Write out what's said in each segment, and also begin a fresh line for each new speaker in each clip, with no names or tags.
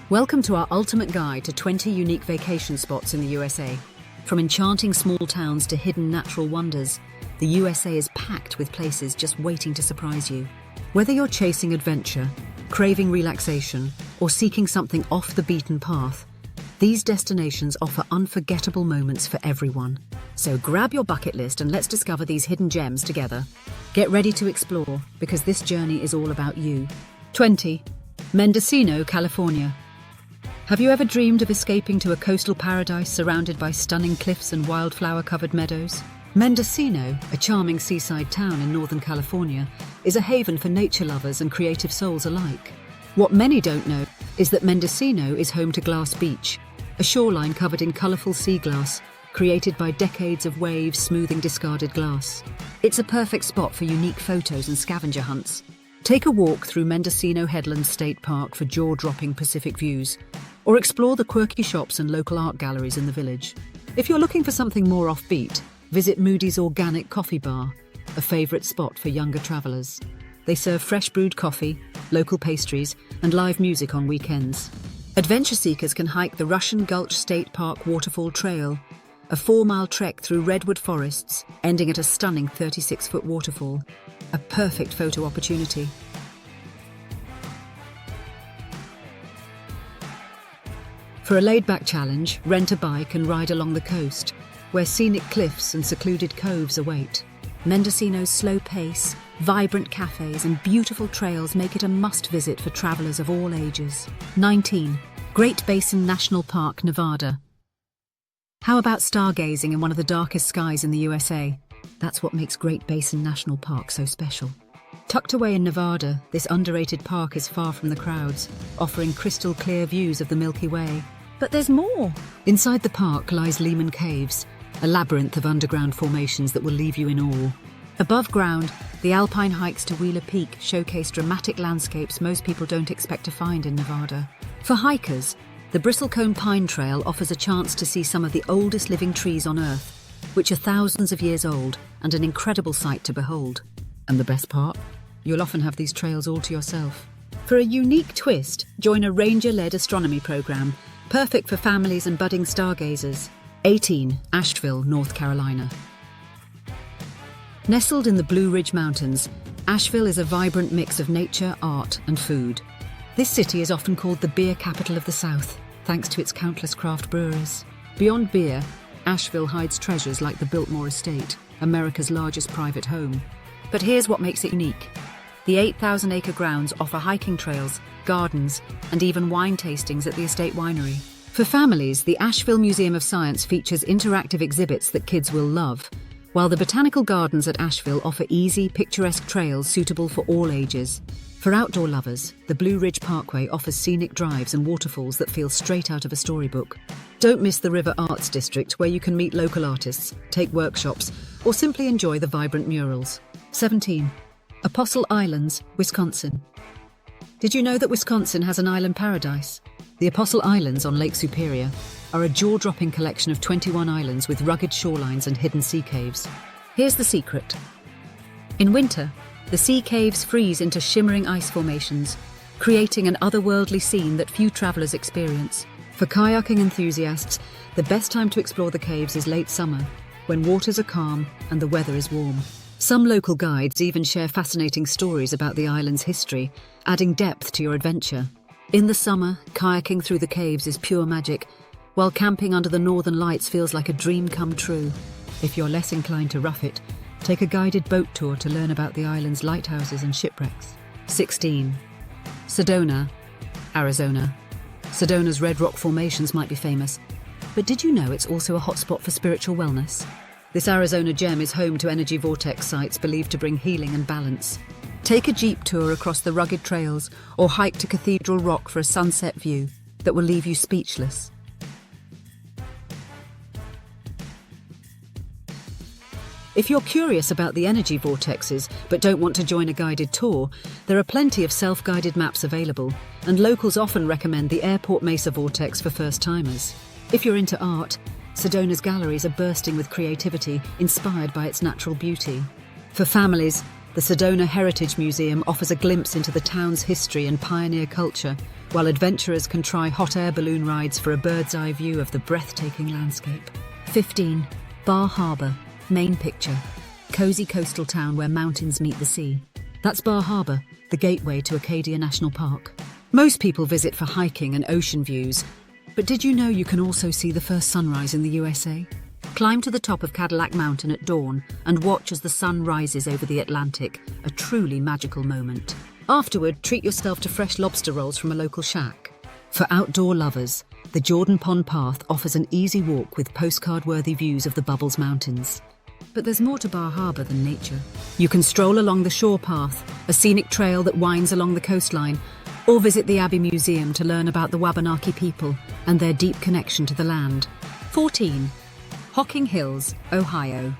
Welcome to our ultimate guide to 20 unique vacation spots in the USA. From enchanting small towns to hidden natural wonders, the USA is packed with places just waiting to surprise you. Whether you're chasing adventure, craving relaxation, or seeking something off the beaten path, these destinations offer unforgettable moments for everyone. So grab your bucket list and let's discover these hidden gems together. Get ready to explore, because this journey is all about you. 20. Mendocino, California. Have you ever dreamed of escaping to a coastal paradise surrounded by stunning cliffs and wildflower-covered meadows? Mendocino, a charming seaside town in Northern California, is a haven for nature lovers and creative souls alike. What many don't know is that Mendocino is home to Glass Beach, a shoreline covered in colourful sea glass, created by decades of waves smoothing discarded glass. It's a perfect spot for unique photos and scavenger hunts. Take a walk through Mendocino Headlands State Park for jaw-dropping Pacific views, or explore the quirky shops and local art galleries in the village. If you're looking for something more offbeat, visit Moody's Organic Coffee Bar, a favourite spot for younger travellers. They serve fresh brewed coffee, local pastries, and live music on weekends. Adventure seekers can hike the Russian Gulch State Park Waterfall Trail, a 4-mile trek through redwood forests, ending at a stunning 36-foot waterfall. A perfect photo opportunity. For a laid-back challenge, rent a bike and ride along the coast, where scenic cliffs and secluded coves await. Mendocino's slow pace, vibrant cafes and beautiful trails make it a must-visit for travellers of all ages. 19. Great Basin National Park, Nevada. How about stargazing in one of the darkest skies in the USA? That's what makes Great Basin National Park so special. Tucked away in Nevada, this underrated park is far from the crowds, offering crystal clear views of the Milky Way. But there's more! Inside the park lies Lehman Caves, a labyrinth of underground formations that will leave you in awe. Above ground, the alpine hikes to Wheeler Peak showcase dramatic landscapes most people don't expect to find in Nevada. For hikers, the Bristlecone Pine Trail offers a chance to see some of the oldest living trees on Earth, which are thousands of years old and an incredible sight to behold. And the best part? You'll often have these trails all to yourself. For a unique twist, join a ranger-led astronomy program, perfect for families and budding stargazers. 18. Asheville, North Carolina. Nestled in the Blue Ridge Mountains, Asheville is a vibrant mix of nature, art, and food. This city is often called the beer capital of the South, thanks to its countless craft breweries. Beyond beer, Asheville hides treasures like the Biltmore Estate, America's largest private home. But here's what makes it unique. The 8,000-acre grounds offer hiking trails, gardens, and even wine tastings at the estate winery. For families, the Asheville Museum of Science features interactive exhibits that kids will love, while the botanical gardens at Asheville offer easy, picturesque trails suitable for all ages. For outdoor lovers, the Blue Ridge Parkway offers scenic drives and waterfalls that feel straight out of a storybook. Don't miss the River Arts District, where you can meet local artists, take workshops, or simply enjoy the vibrant murals. 17. Apostle Islands, Wisconsin. Did you know that Wisconsin has an island paradise? The Apostle Islands on Lake Superior are a jaw-dropping collection of 21 islands with rugged shorelines and hidden sea caves. Here's the secret. In winter, the sea caves freeze into shimmering ice formations, creating an otherworldly scene that few travellers experience. For kayaking enthusiasts, the best time to explore the caves is late summer, when waters are calm and the weather is warm. Some local guides even share fascinating stories about the island's history, adding depth to your adventure. In the summer, kayaking through the caves is pure magic, while camping under the northern lights feels like a dream come true. If you're less inclined to rough it, take a guided boat tour to learn about the island's lighthouses and shipwrecks. 16. Sedona, Arizona. Sedona's red rock formations might be famous, but did you know it's also a hotspot for spiritual wellness? This Arizona gem is home to energy vortex sites believed to bring healing and balance. Take a jeep tour across the rugged trails or hike to Cathedral Rock for a sunset view that will leave you speechless. If you're curious about the energy vortexes but don't want to join a guided tour, there are plenty of self-guided maps available, and locals often recommend the Airport Mesa Vortex for first-timers. If you're into art, Sedona's galleries are bursting with creativity inspired by its natural beauty. For families, the The Sedona Heritage Museum offers a glimpse into the town's history and pioneer culture, while adventurers can try hot air balloon rides for a bird's-eye view of the breathtaking landscape. 15. Bar Harbour, main picture. Cozy coastal town where mountains meet the sea. That's Bar Harbour, the gateway to Acadia National Park. Most people visit for hiking and ocean views, but did you know you can also see the first sunrise in the USA? Climb to the top of Cadillac Mountain at dawn and watch as the sun rises over the Atlantic, a truly magical moment. Afterward, treat yourself to fresh lobster rolls from a local shack. For outdoor lovers, the Jordan Pond Path offers an easy walk with postcard-worthy views of the Bubbles Mountains. But there's more to Bar Harbour than nature. You can stroll along the shore path, a scenic trail that winds along the coastline, or visit the Abbey Museum to learn about the Wabanaki people and their deep connection to the land. 14. Hocking Hills, Ohio.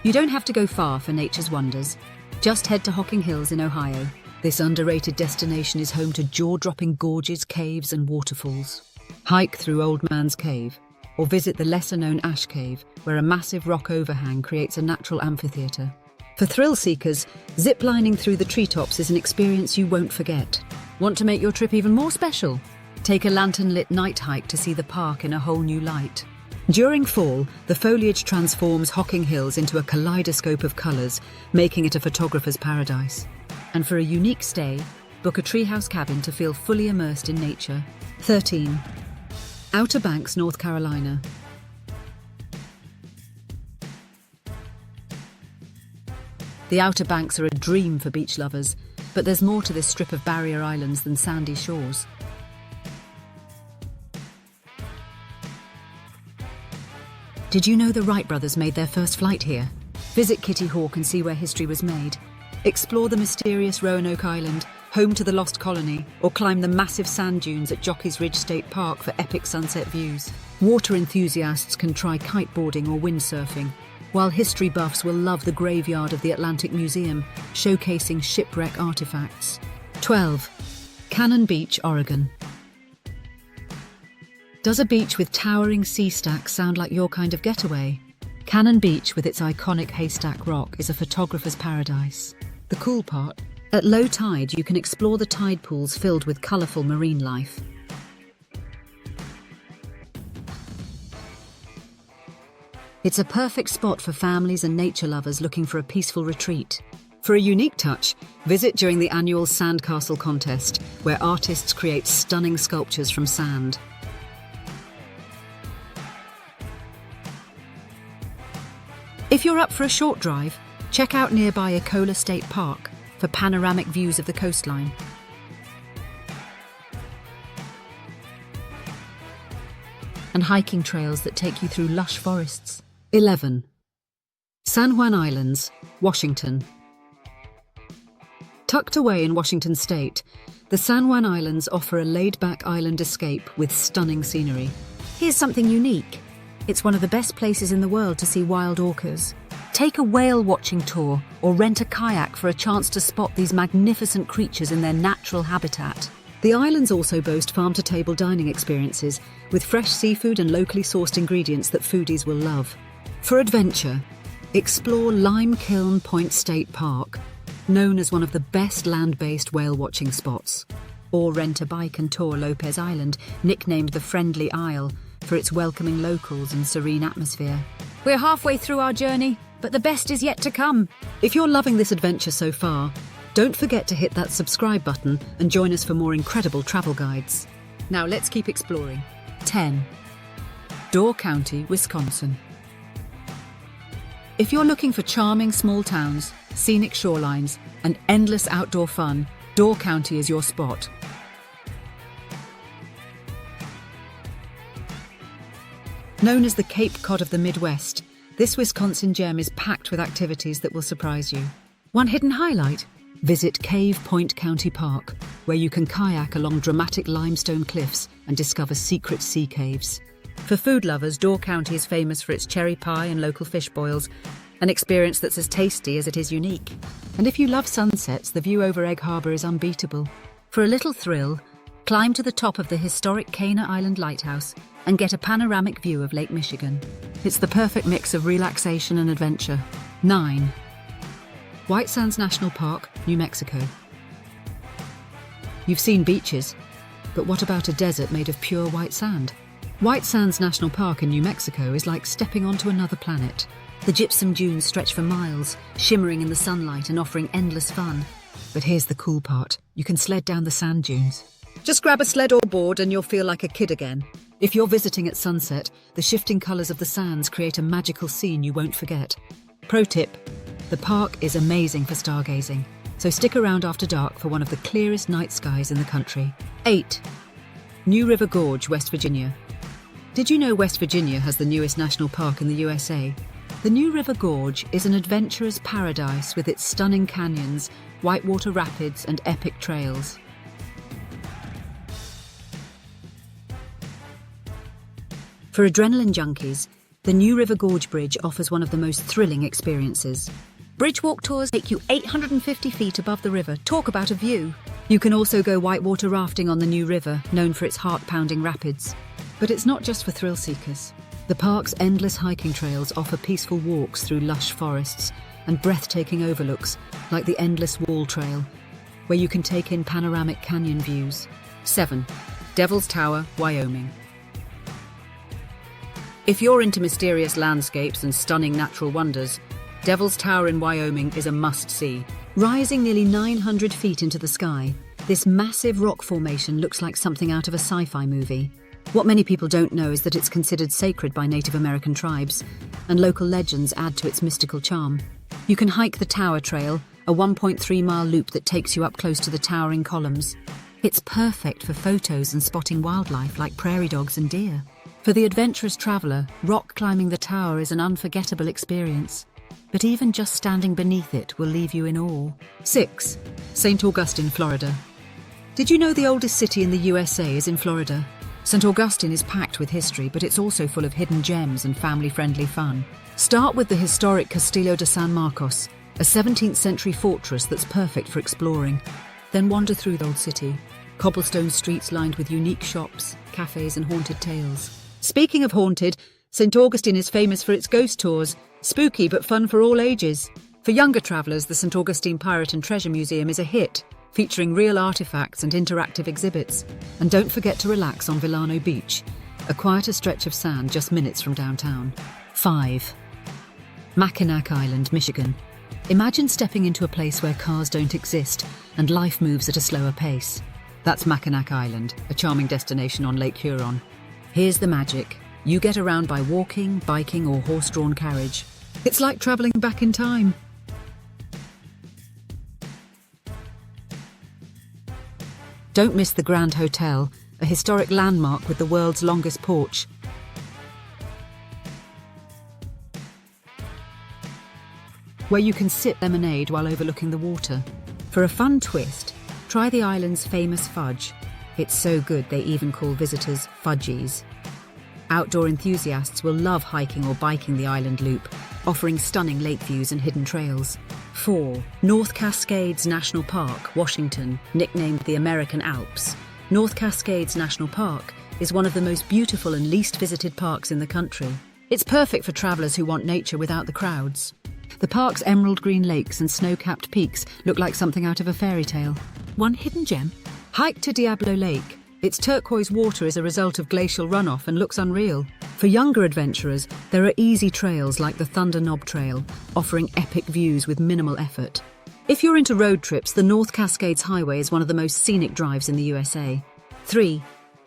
You don't have to go far for nature's wonders. Just head to Hocking Hills in Ohio. This underrated destination is home to jaw-dropping gorges, caves and waterfalls. Hike through Old Man's Cave, or visit the lesser-known Ash Cave, where a massive rock overhang creates a natural amphitheatre. For thrill seekers, zip-lining through the treetops is an experience you won't forget. Want to make your trip even more special? Take a lantern-lit night hike to see the park in a whole new light. During fall, the foliage transforms Hocking Hills into a kaleidoscope of colours, making it a photographer's paradise. And for a unique stay, book a treehouse cabin to feel fully immersed in nature. 13. Outer Banks, North Carolina. The Outer Banks are a dream for beach lovers, but there's more to this strip of barrier islands than sandy shores. Did you know the Wright brothers made their first flight here? Visit Kitty Hawk and see where history was made. Explore the mysterious Roanoke Island, home to the Lost Colony, or climb the massive sand dunes at Jockey's Ridge State Park for epic sunset views. Water enthusiasts can try kiteboarding or windsurfing, while history buffs will love the graveyard of the Atlantic Museum, showcasing shipwreck artifacts. 12. Cannon Beach, Oregon. Does a beach with towering sea stacks sound like your kind of getaway? Cannon Beach, with its iconic haystack rock, is a photographer's paradise. The cool part? At low tide, you can explore the tide pools filled with colourful marine life. It's a perfect spot for families and nature lovers looking for a peaceful retreat. For a unique touch, visit during the annual Sandcastle contest, where artists create stunning sculptures from sand. If you're up for a short drive, check out nearby Ecola State Park for panoramic views of the coastline. And hiking trails that take you through lush forests. 11. San Juan Islands, Washington. Tucked away in Washington state, the San Juan Islands offer a laid-back island escape with stunning scenery. Here's something unique. It's one of the best places in the world to see wild orcas. Take a whale-watching tour or rent a kayak for a chance to spot these magnificent creatures in their natural habitat. The islands also boast farm-to-table dining experiences with fresh seafood and locally sourced ingredients that foodies will love. For adventure, explore Lime Kiln Point State Park, known as one of the best land-based whale-watching spots. Or rent a bike and tour Lopez Island, nicknamed the Friendly Isle, for its welcoming locals and serene atmosphere. We're halfway through our journey, but the best is yet to come. If you're loving this adventure so far, don't forget to hit that subscribe button and join us for more incredible travel guides. Now let's keep exploring. 10. Door County, Wisconsin. If you're looking for charming small towns, scenic shorelines, and endless outdoor fun, Door County is your spot. Known as the Cape Cod of the Midwest, this Wisconsin gem is packed with activities that will surprise you. One hidden highlight? Visit Cave Point County Park, where you can kayak along dramatic limestone cliffs and discover secret sea caves. For food lovers, Door County is famous for its cherry pie and local fish boils, an experience that's as tasty as it is unique. And if you love sunsets, the view over Egg Harbor is unbeatable. For a little thrill, climb to the top of the historic Cana Island Lighthouse and get a panoramic view of Lake Michigan. It's the perfect mix of relaxation and adventure. 9. White Sands National Park, New Mexico. You've seen beaches, but what about a desert made of pure white sand? White Sands National Park in New Mexico is like stepping onto another planet. The gypsum dunes stretch for miles, shimmering in the sunlight and offering endless fun. But here's the cool part. You can sled down the sand dunes. Just grab a sled or board and you'll feel like a kid again. If you're visiting at sunset, the shifting colours of the sands create a magical scene you won't forget. Pro tip: the park is amazing for stargazing, so stick around after dark for one of the clearest night skies in the country. 8. New River Gorge, West Virginia. Did you know West Virginia has the newest national park in the USA? The New River Gorge is an adventurous paradise with its stunning canyons, whitewater rapids and epic trails. For adrenaline junkies, the New River Gorge Bridge offers one of the most thrilling experiences. Bridge walk tours take you 850 feet above the river. Talk about a view! You can also go whitewater rafting on the New River, known for its heart-pounding rapids. But it's not just for thrill seekers. The park's endless hiking trails offer peaceful walks through lush forests and breathtaking overlooks like the Endless Wall Trail, where you can take in panoramic canyon views. 7. Devil's Tower, Wyoming. If you're into mysterious landscapes and stunning natural wonders, Devil's Tower in Wyoming is a must-see. Rising nearly 900 feet into the sky, this massive rock formation looks like something out of a sci-fi movie. What many people don't know is that it's considered sacred by Native American tribes, and local legends add to its mystical charm. You can hike the Tower Trail, a 1.3-mile loop that takes you up close to the towering columns. It's perfect for photos and spotting wildlife like prairie dogs and deer. For the adventurous traveller, rock climbing the tower is an unforgettable experience. But even just standing beneath it will leave you in awe. 6. St. Augustine, Florida. Did you know the oldest city in the USA is in Florida? St. Augustine is packed with history, but it's also full of hidden gems and family-friendly fun. Start with the historic Castillo de San Marcos, a 17th century fortress that's perfect for exploring. Then wander through the old city. Cobblestone streets lined with unique shops, cafes and haunted tales. Speaking of haunted, St. Augustine is famous for its ghost tours, spooky but fun for all ages. For younger travellers, the St. Augustine Pirate and Treasure Museum is a hit, featuring real artifacts and interactive exhibits. And don't forget to relax on Villano Beach, a quieter stretch of sand just minutes from downtown. 5. Mackinac Island, Michigan. Imagine stepping into a place where cars don't exist and life moves at a slower pace. That's Mackinac Island, a charming destination on Lake Huron. Here's the magic. You get around by walking, biking or horse-drawn carriage. It's like travelling back in time. Don't miss the Grand Hotel, a historic landmark with the world's longest porch. Where you can sip lemonade while overlooking the water. For a fun twist, try the island's famous fudge. It's so good they even call visitors fudgies. Outdoor enthusiasts will love hiking or biking the island loop, offering stunning lake views and hidden trails. 4. North Cascades National Park, Washington, nicknamed the American Alps. North Cascades National Park is one of the most beautiful and least visited parks in the country. It's perfect for travellers who want nature without the crowds. The park's emerald green lakes and snow-capped peaks look like something out of a fairy tale. One hidden gem? Hike to Diablo Lake. Its turquoise water is a result of glacial runoff and looks unreal. For younger adventurers, there are easy trails like the Thunder Knob Trail, offering epic views with minimal effort. If you're into road trips, the North Cascades Highway is one of the most scenic drives in the USA. 3.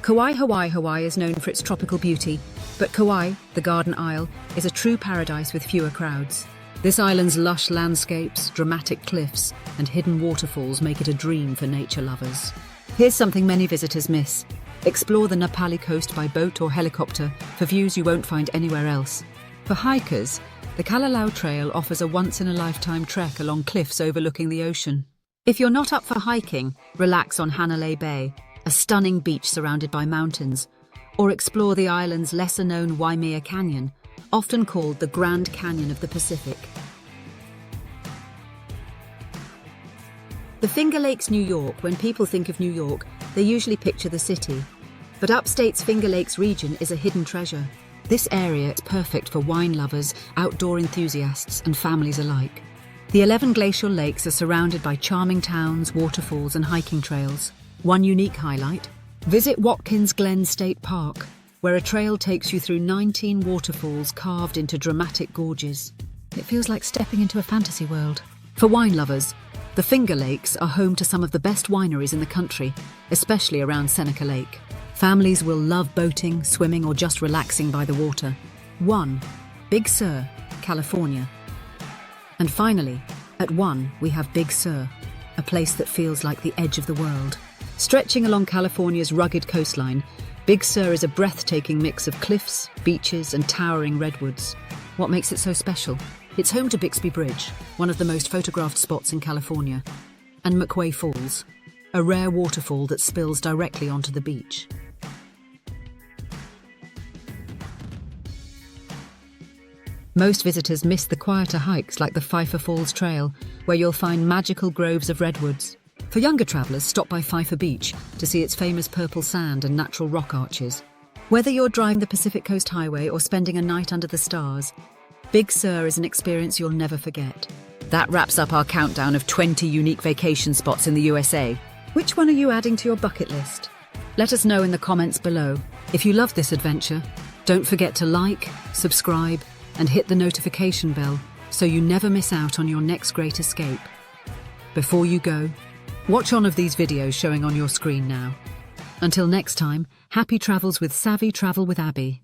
Kauai, Hawaii. Hawaii is known for its tropical beauty, but Kauai, the Garden Isle, is a true paradise with fewer crowds. This island's lush landscapes, dramatic cliffs, and hidden waterfalls make it a dream for nature lovers. Here's something many visitors miss. Explore the Napali coast by boat or helicopter for views you won't find anywhere else. For hikers, the Kalalau Trail offers a once-in-a-lifetime trek along cliffs overlooking the ocean. If you're not up for hiking, relax on Hanalei Bay, a stunning beach surrounded by mountains, or explore the island's lesser-known Waimea Canyon, often called the Grand Canyon of the Pacific. The Finger Lakes, New York. When people think of New York, they usually picture the city. But upstate's Finger Lakes region is a hidden treasure. This area is perfect for wine lovers, outdoor enthusiasts, and families alike. The 11 glacial lakes are surrounded by charming towns, waterfalls, and hiking trails. One unique highlight: visit Watkins Glen State Park, where a trail takes you through 19 waterfalls carved into dramatic gorges. It feels like stepping into a fantasy world. For wine lovers, the Finger Lakes are home to some of the best wineries in the country, especially around Seneca Lake. Families will love boating, swimming, or just relaxing by the water. 1. Big Sur, California. And finally, at 1 we have Big Sur, a place that feels like the edge of the world. Stretching along California's rugged coastline, Big Sur is a breathtaking mix of cliffs, beaches, and towering redwoods. What makes it so special? It's home to Bixby Bridge, one of the most photographed spots in California, and McQuay Falls, a rare waterfall that spills directly onto the beach. Most visitors miss the quieter hikes like the Pfeiffer Falls Trail, where you'll find magical groves of redwoods. For younger travellers, stop by Pfeiffer Beach to see its famous purple sand and natural rock arches. Whether you're driving the Pacific Coast Highway or spending a night under the stars, Big Sur is an experience you'll never forget. That wraps up our countdown of 20 unique vacation spots in the USA. Which one are you adding to your bucket list? Let us know in the comments below. If you love this adventure, don't forget to like, subscribe, and hit the notification bell so you never miss out on your next great escape. Before you go, watch one of these videos showing on your screen now. Until next time, happy travels with Savvy Travel with Abby.